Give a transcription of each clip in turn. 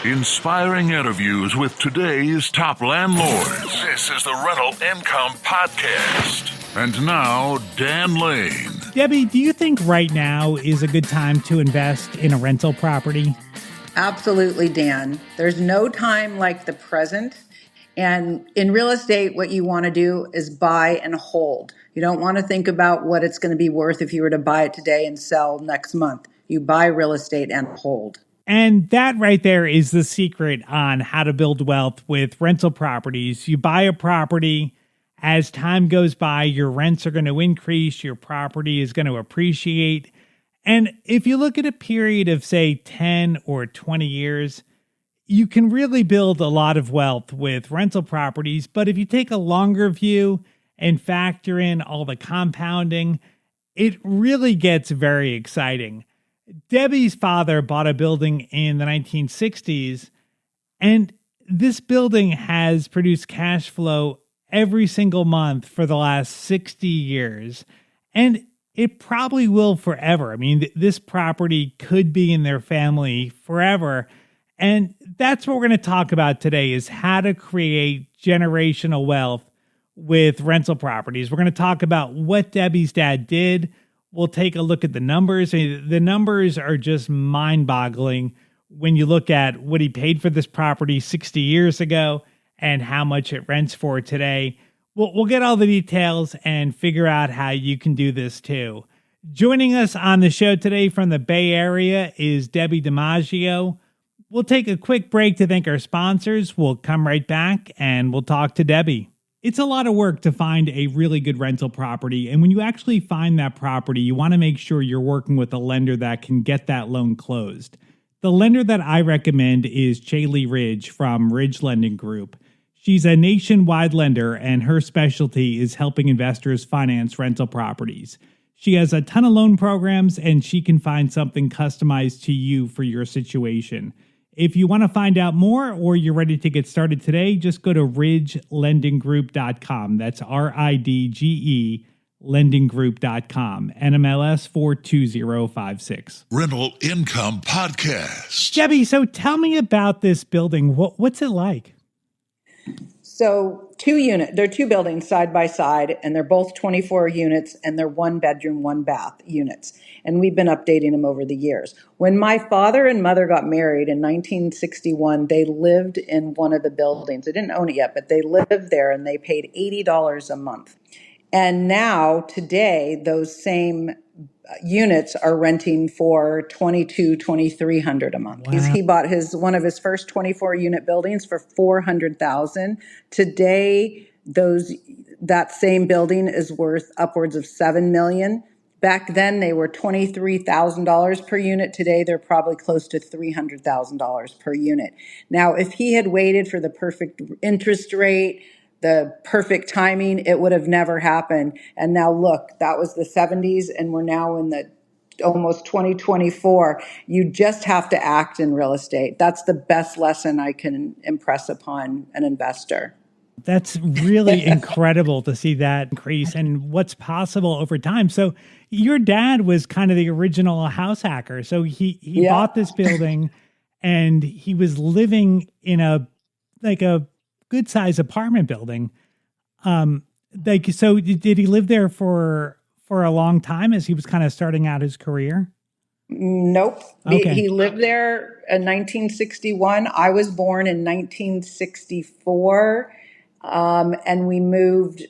Inspiring interviews with today's top landlords. This is the Rental Income Podcast. And now, Dan Lane. Debbie, do you think right now is a good time to invest in a rental property? Absolutely, Dan. There's no time like the present. And in real estate, what you want to do is buy and hold. You don't want to think about what it's going to be worth if you were to buy it today and sell next month. You buy real estate and hold. And that right there is the secret on how to build wealth with rental properties. You buy a property, as time goes by, your rents are going to increase, your property is going to appreciate. And if you look at a period of, say, 10 or 20 years, you can really build a lot of wealth with rental properties. But if you take a longer view and factor in all the compounding, it really gets very exciting. Debbie's father bought a building in the 1960s, and this building has produced cash flow every single month for the last 60 years. And it probably will forever. I mean, this property could be in their family forever. And that's what we're going to talk about today is how to create generational wealth with rental properties. We're going to talk about what Debbie's dad did. We'll take a look at the numbers. The numbers are just mind-boggling when you look at what he paid for this property 60 years ago and how much it rents for today. We'll get all the details and figure out how you can do this too. Joining us on the show today from the Bay Area is Debbi DiMaggio. We'll take a quick break to thank our sponsors. We'll come right back and we'll talk to Debbie. It's a lot of work to find a really good rental property. And when you actually find that property, you want to make sure you're working with a lender that can get that loan closed. The lender that I recommend is Chaley Ridge from Ridge Lending Group. She's a nationwide lender, and her specialty is helping investors finance rental properties. She has a ton of loan programs, and she can find something customized to you for your situation. If you want to find out more or you're ready to get started today, just go to ridgelendinggroup.com. That's RIDGE lendinggroup.com. NMLS 42056. Rental Income Podcast. Debbie, so tell me about this building. What's it like? So they're two buildings side by side, and they're both 24 units, and they're 1 bedroom, 1 bath units. And we've been updating them over the years. When my father and mother got married in 1961, they lived in one of the buildings. They didn't own it yet, but they lived there, and they paid $80 a month. And now, today, those same units are renting for $2,200-$2,300 a month. Wow. He bought one of his first 24 unit buildings for $400,000. Today, that same building is worth upwards of $7 million. Back then, they were $23,000 per unit. Today, they're probably close to $300,000 per unit. Now, if he had waited for the perfect interest rate, the perfect timing, it would have never happened. And now look, that was the 70s, and we're now in the almost 2024. You just have to act in real estate. That's the best lesson I can impress upon an investor. That's really incredible to see that increase and what's possible over time. So your dad was kind of the original house hacker. So he bought this building and he was living in a good size apartment building. So did he live there for a long time as he was kind of starting out his career? Nope. Okay. He lived there in 1961. I was born in 1964. And we moved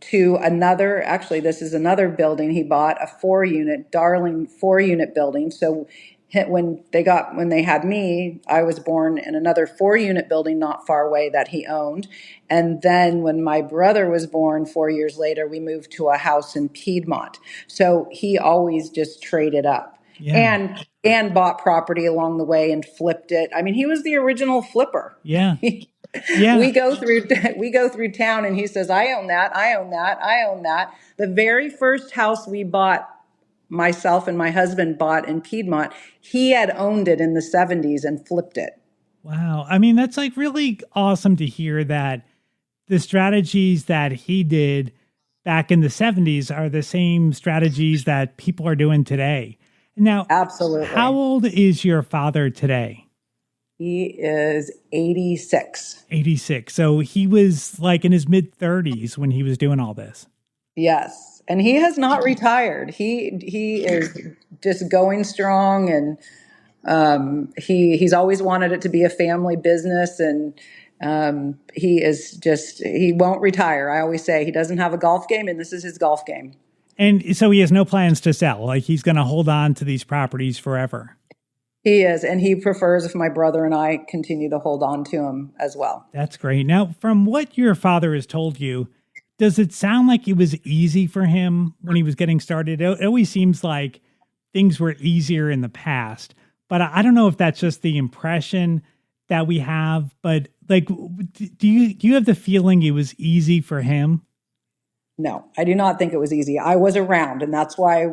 to this is another building he bought, a 4-unit, darling 4-unit building. So when they had me, I was born in another 4-unit building not far away that he owned. And then when my brother was born 4 years later, we moved to a house in Piedmont. So he always just traded up and bought property along the way and flipped it. I mean, he was the original flipper. Yeah. Yeah. We go through town and he says, I own that, I own that, I own that. The very first house we bought, myself and my husband bought in Piedmont, he had owned it in the 70s and flipped it. Wow. I mean, that's like really awesome to hear that the strategies that he did back in the 70s are the same strategies that people are doing today. Now, absolutely. How old is your father today? He is 86. 86. So he was like in his mid 30s when he was doing all this. Yes. And he has not retired. He is just going strong, and he's always wanted it to be a family business, and he won't retire. I always say he doesn't have a golf game, and this is his golf game. And so he has no plans to sell. Like he's going to hold on to these properties forever. He is, and he prefers if my brother and I continue to hold on to him as well. That's great. Now, from what your father has told you, does it sound like it was easy for him when he was getting started? It always seems like things were easier in the past, but I don't know if that's just the impression that we have. But like, do you have the feeling it was easy for him? No, I do not think it was easy. I was around, and that's why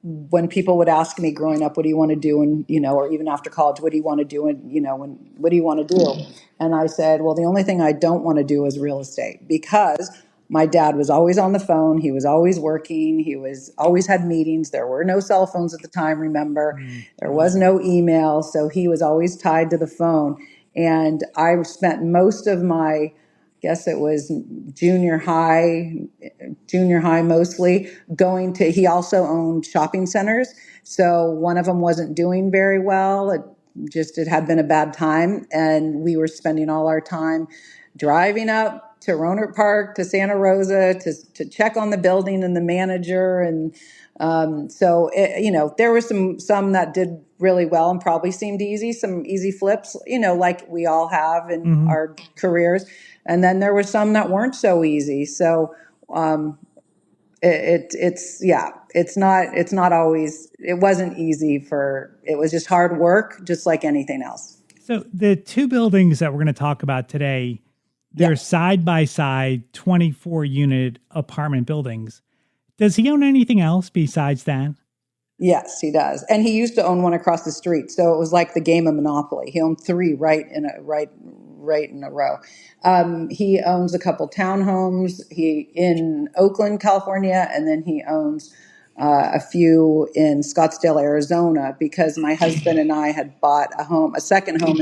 when people would ask me growing up, what do you want to do? And, or even after college, what do you want to do? And, what do you want to do? And I said, well, the only thing I don't want to do is real estate, because my dad was always on the phone. He was always working. He was always had meetings. There were no cell phones at the time. Remember, there was no email. So he was always tied to the phone. And I spent most of my, guess it was junior high mostly, he also owned shopping centers. So one of them wasn't doing very well. It had been a bad time. And we were spending all our time driving up to Rohnert Park, to Santa Rosa, to check on the building and the manager. And there were some that did really well and probably seemed easy, some easy flips, like we all have in our careers. And then there were some that weren't so easy. So it's not always, it wasn't easy it was just hard work, just like anything else. So the two buildings that we're going to talk about today, they're side by side 24 unit apartment buildings. Does he own anything else besides that? Yes, he does. And he used to own one across the street. So it was like the game of Monopoly. He owned three right in a row. He owns a couple townhomes in Oakland, California, and then he owns a few in Scottsdale, Arizona, because my husband and I had bought a second home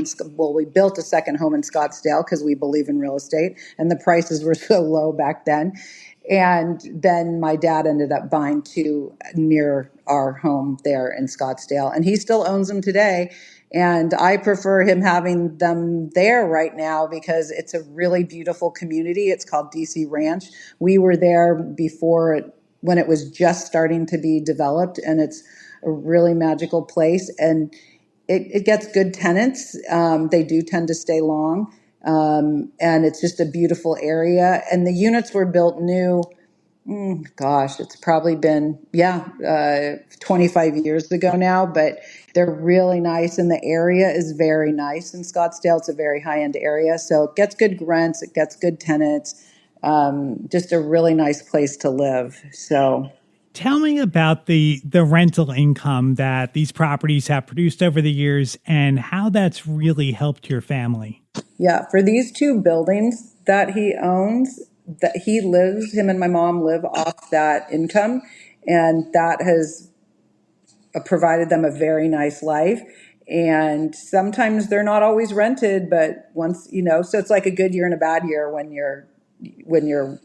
we built a second home in Scottsdale because we believe in real estate, and the prices were so low back then. And then my dad ended up buying two near our home there in Scottsdale, and he still owns them today. And I prefer him having them there right now because it's a really beautiful community. It's called DC Ranch. We were there when it was just starting to be developed, and it's a really magical place. And it gets good tenants. They do tend to stay long. And it's just a beautiful area. And the units were built new. It's probably been, 25 years ago now, but they're really nice. And the area is very nice in Scottsdale. It's a very high-end area. So it gets good rents. It gets good tenants. Just a really nice place to live. So tell me about the rental income that these properties have produced over the years and how that's really helped your family. Yeah, for these two buildings that he owns, him and my mom live off that income, and that has provided them a very nice life. And sometimes they're not always rented, but once, so it's like a good year and a bad year when you're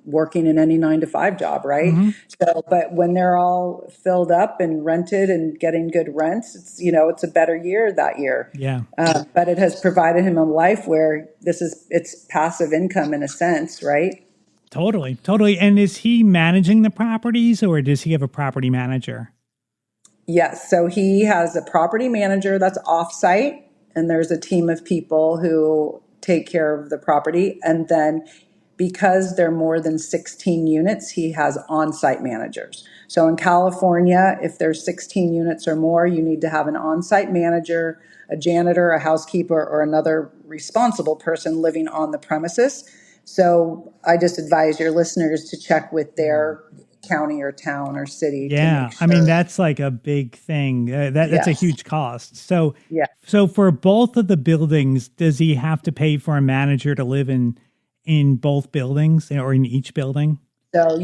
working in any 9-to-5 job, right? Mm-hmm. So, but when they're all filled up and rented and getting good rents, it's a better year that year. Yeah. But it has provided him a life where it's passive income in a sense, right? Totally. And is he managing the properties, or does he have a property manager? Yes. So he has a property manager that's off-site, and there's a team of people who take care of the property. And then because there are more than 16 units, he has on-site managers. So in California, if there's 16 units or more, you need to have an on-site manager, a janitor, a housekeeper, or another responsible person living on the premises. So I just advise your listeners to check with their county or town or city. Yeah. Sure. I mean, that's like a big thing. That's a huge cost. So, So for both of the buildings, does he have to pay for a manager to live in both buildings or in each building? So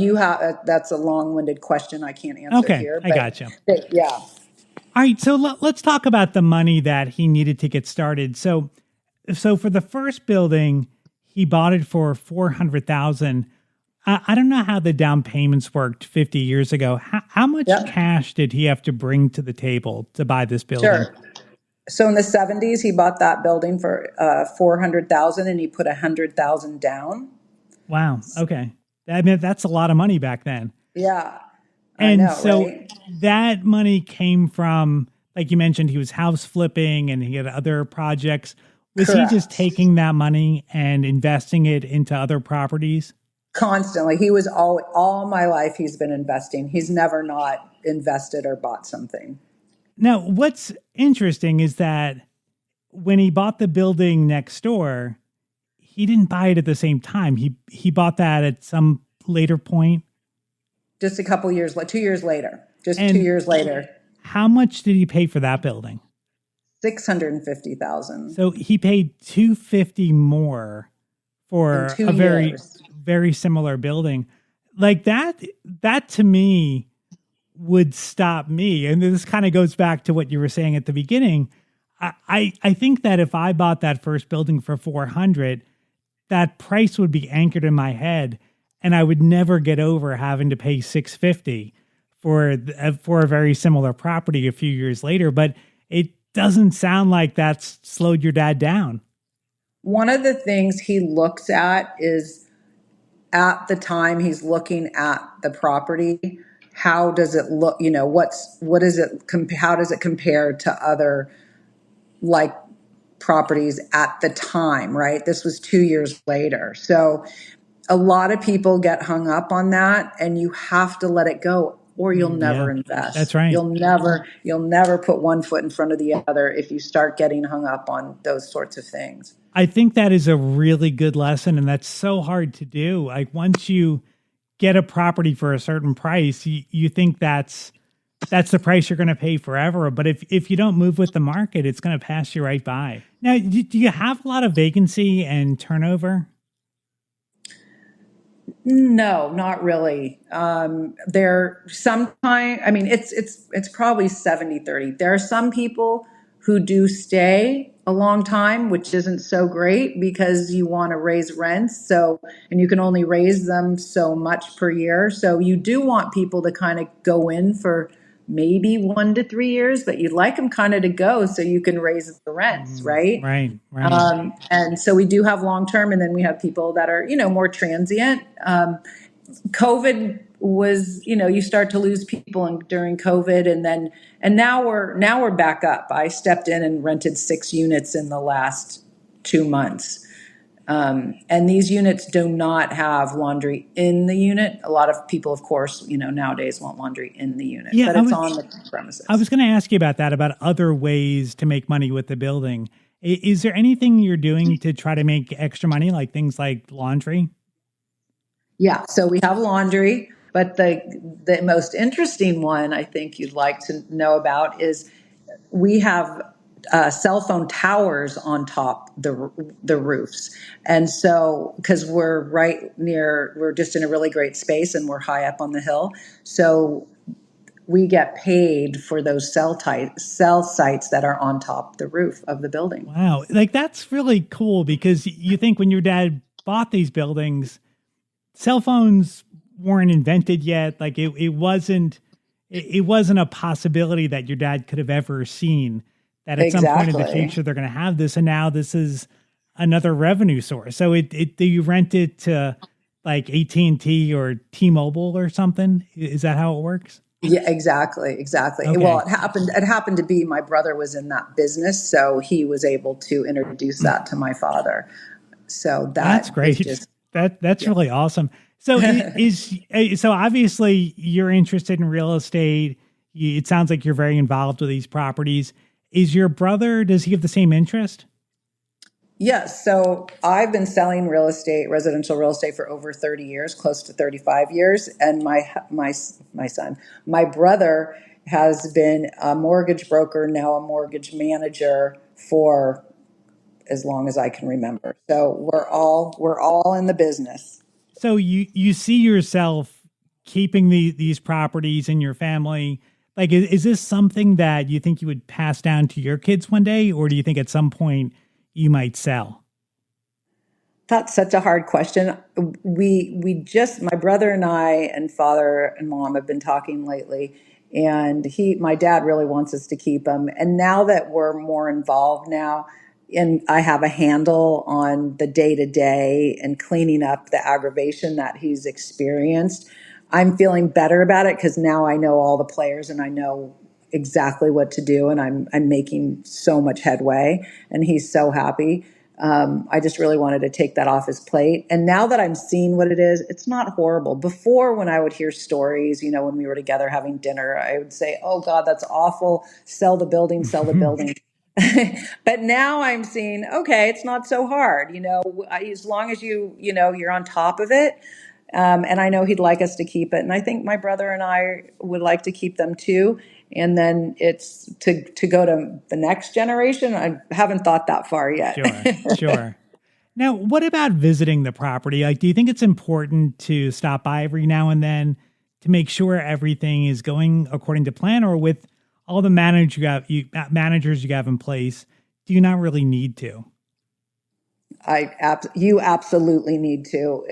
that's a long-winded question I can't answer here. I got you. Yeah. All right. So let's talk about the money that he needed to get started. So So for the first building, he bought it for 400,000. I don't know how the down payments worked 50 years ago. How much Yep. cash did he have to bring to the table to buy this building? Sure. So in the 70s, he bought that building for 400,000, and he put 100,000 down. Wow. Okay. I mean, that's a lot of money back then. Yeah. And I know, so right? that money came from, like you mentioned, he was house flipping and he had other projects. Was Correct. he just taking that money and investing it into other properties? Constantly. He was all my life he's been investing. He's never not invested or bought something. Now, what's interesting is that when he bought the building next door, he didn't buy it at the same time. He bought that at some later point. Just a couple years, 2 years later. Just And 2 years later. How much did he pay for that building? 650,000. So he paid 250 more for In 2 a very, years. very similar building. Like that to me would stop me. And this kind of goes back to what you were saying at the beginning. I think that if I bought that first building for 400, that price would be anchored in my head, and I would never get over having to pay 650 for a very similar property a few years later. But it doesn't sound like that's slowed your dad down. One of the things he looks at is, at the time he's looking at the property, how does it look? How does it compare to other like properties at the time, right? This was 2 years later. So a lot of people get hung up on that, and you have to let it go, or you'll never invest. That's right. You'll never put one foot in front of the other if you start getting hung up on those sorts of things. I think that is a really good lesson, and that's so hard to do. Like once you get a property for a certain price, you think that's the price you're going to pay forever. But if you don't move with the market, it's going to pass you right by. Now, do you have a lot of vacancy and turnover? No, not really. It's probably 70-30. There are some people who do stay a long time, which isn't so great because you want to raise rents. And you can only raise them so much per year. So you do want people to kind of go in for maybe 1 to 3 years, but you'd like them kind of to go so you can raise the rents, right? Right. And so we do have long-term, and then we have people that are, more transient. COVID was, you start to lose people during COVID, and now we're back up. I stepped in and rented 6 units in the last 2 months. And these units do not have laundry in the unit. A lot of people, of course, nowadays want laundry in the unit, but it's on the premises. I was going to ask you about that, about other ways to make money with the building. Is there anything you're doing to try to make extra money, like things like laundry? Yeah, so we have laundry, but the most interesting one I think you'd like to know about is we have cell phone towers on top the roofs. And so, because we're just in a really great space and we're high up on the hill. So we get paid for those cell sites that are on top the roof of the building. Wow. Like that's really cool, because you think when your dad bought these buildings, cell phones weren't invented yet. Like it wasn't a possibility that your dad could have ever seen that at some point in the future they're going to have this, and now this is another revenue source. So do you rent it to like AT&T or T-Mobile or something? Is that how it works? Yeah, exactly. Okay. Well, it happened to be my brother was in that business, so he was able to introduce that to my father. So that's great. That's really awesome. So so obviously you're interested in real estate. It sounds like you're very involved with these properties. Is your brother, does he have the same interest? Yes. So I've been selling residential real estate for over 30 years, close to 35 years. And my brother has been a mortgage broker, now a mortgage manager for as long as I can remember. So we're all in the business. So you see yourself keeping these properties in your family. Like, is this something that you think you would pass down to your kids one day? Or do you think at some point you might sell? That's such a hard question. We just, my brother and I and father and mom have been talking lately, and my dad really wants us to keep him. And now that we're more involved now, and I have a handle on the day to day and cleaning up the aggravation that he's experienced, I'm feeling better about it because now I know all the players and I know exactly what to do, and I'm making so much headway, and he's so happy. I just really wanted to take that off his plate. And now that I'm seeing what it is, it's not horrible. Before, when I would hear stories, when we were together having dinner, I would say, oh God, that's awful. Sell the building, sell the building. But now I'm seeing, okay, it's not so hard. As long as you're on top of it. And I know he'd like us to keep it. And I think my brother and I would like to keep them too. And then it's to go to the next generation. I haven't thought that far yet. Sure. Now, what about visiting the property? Like, do you think it's important to stop by every now and then to make sure everything is going according to plan, or with all the managers you have in place, do you not really need to? You absolutely need to.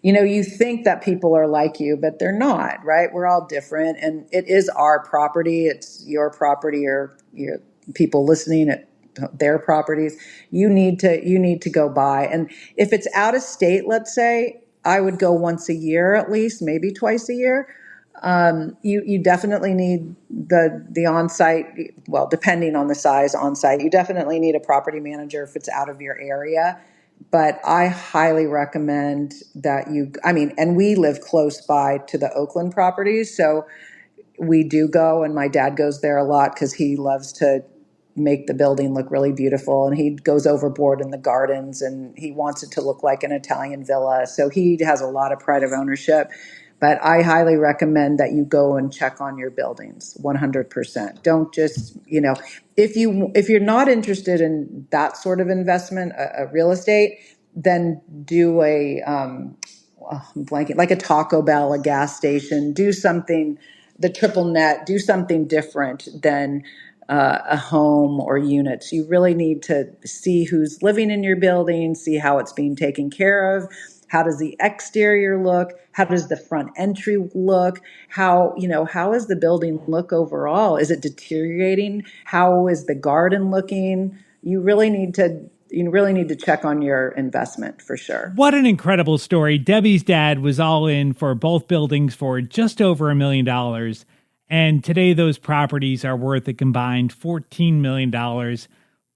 You think that people are like you, but they're not, right? We're all different, and it is our property. It's your property, or your people listening at their properties. You need to go by, and if it's out of state, let's say, I would go once a year at least, maybe twice a year. You definitely need the on-site, well, depending on the size on-site, you definitely need a property manager if it's out of your area. But I highly recommend that and we live close by to the Oakland properties. So we do go, and my dad goes there a lot because he loves to make the building look really beautiful, and he goes overboard in the gardens, and he wants it to look like an Italian villa. So he has a lot of pride of ownership. But I highly recommend that you go and check on your buildings 100%. Don't just, if you're not interested in that sort of investment, a real estate, then do I'm blanking, like a Taco Bell, a gas station, do something, the triple net, do something different than a home or units. You really need to see who's living in your building, see how it's being taken care of. How does the exterior look? How does the front entry look? How is the building look overall? Is it deteriorating? How is the garden looking? You really need to check on your investment for sure. What an incredible story. Debbie's dad was all in for both buildings for just over $1 million. And today those properties are worth a combined $14 million.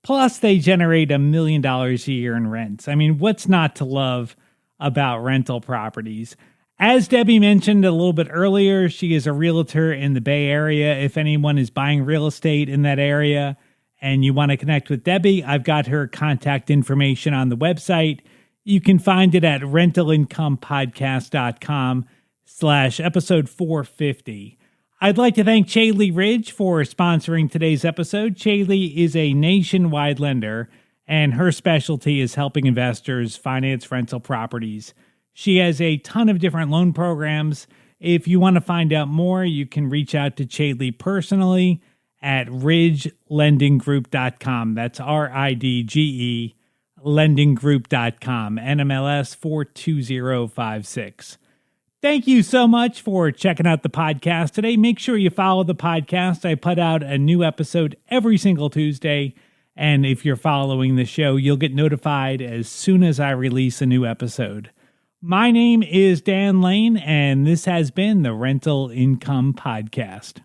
Plus they generate $1 million a year in rents. I mean, what's not to love about rental properties? As Debbie mentioned a little bit earlier, she is a realtor in the Bay Area. If anyone is buying real estate in that area and you want to connect with Debbie, I've got her contact information on the website. You can find it at rentalincomepodcast.com/episode 450. I'd like to thank Chaley Ridge for sponsoring today's episode. Chaley is a nationwide lender, and her specialty is helping investors finance rental properties. She has a ton of different loan programs. If you want to find out more, you can reach out to Chaley personally at ridgelendinggroup.com. That's RIDGE lendinggroup.com, NMLS 42056. Thank you so much for checking out the podcast today. Make sure you follow the podcast. I put out a new episode every single Tuesday. And if you're following the show, you'll get notified as soon as I release a new episode. My name is Dan Lane, and this has been the Rental Income Podcast.